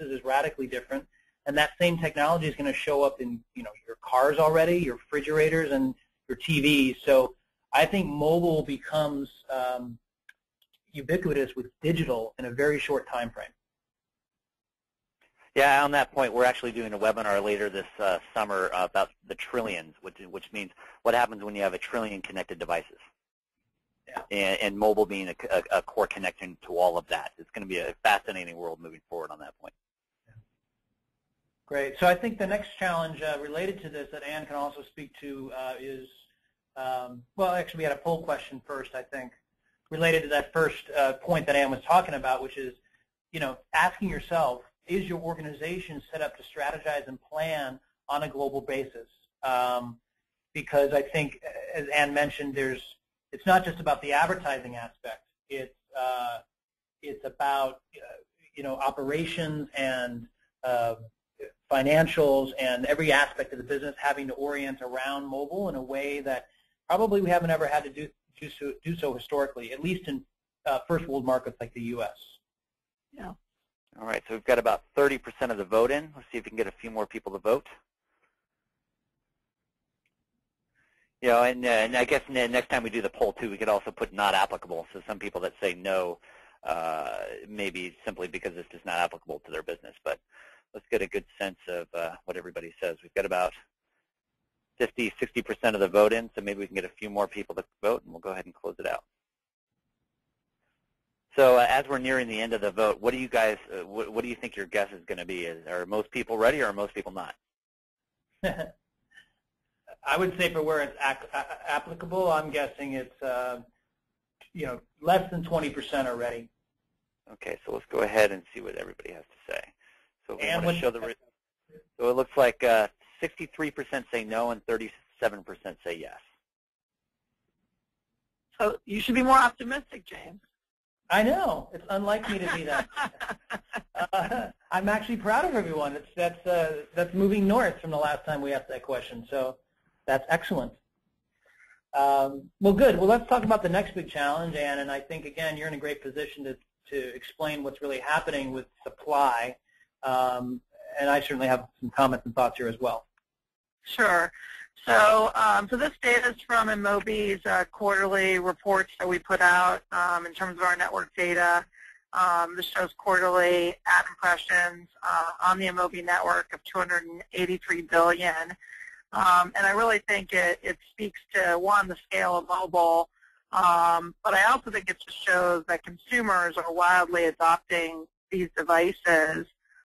devices is radically different, and that same technology is going to show up in your cars already, your refrigerators, and your TVs. So I think mobile becomes ubiquitous with digital in a very short time frame. Yeah, on that point, we're actually doing a webinar later this summer about the trillions, which means what happens when you have a trillion connected devices. Yeah. And mobile being a core connection to all of that. It's going to be a fascinating world moving forward on that point. Yeah. Great. So I think the next challenge related to this that Ann can also speak to is, well, actually we had a poll question first, I think, related to that first point that Ann was talking about, which is, asking yourself, is your organization set up to strategize and plan on a global basis? Because I think, as Ann mentioned, it's not just about the advertising aspect. It's about operations and financials and every aspect of the business having to orient around mobile in a way that probably we haven't ever had to do so historically, at least in first world markets like the U.S. Yeah. All right, so we've got about 30% of the vote in. Let's see if we can get a few more people to vote. And I guess next time we do the poll, too, we could also put not applicable. So some people that say no, maybe simply because it's just not applicable to their business. But let's get a good sense of what everybody says. We've got about 50, 60% of the vote in, so maybe we can get a few more people to vote, and we'll go ahead and close it out. So as we're nearing the end of the vote, what do you guys, what do you think your guess is going to be? Are most people ready or are most people not? I would say for where it's applicable, I'm guessing it's less than 20% are ready. Okay, so let's go ahead and see what everybody has to say. So we and want to show the. So it looks like 63% say no and 37% say yes. So you should be more optimistic, James. I know. It's unlike me to be that. I'm actually proud of everyone. That's moving north from the last time we asked that question. So that's excellent. Well, good. Well, let's talk about the next big challenge, Ann. And I think, again, you're in a great position to explain what's really happening with supply. And I certainly have some comments and thoughts here as well. Sure. So this data is from Mobi's quarterly reports that we put out in terms of our network data. This shows quarterly ad impressions on the Mobi network of 283 billion. And I really think it speaks to, one, the scale of mobile, but I also think it just shows that consumers are wildly adopting these devices.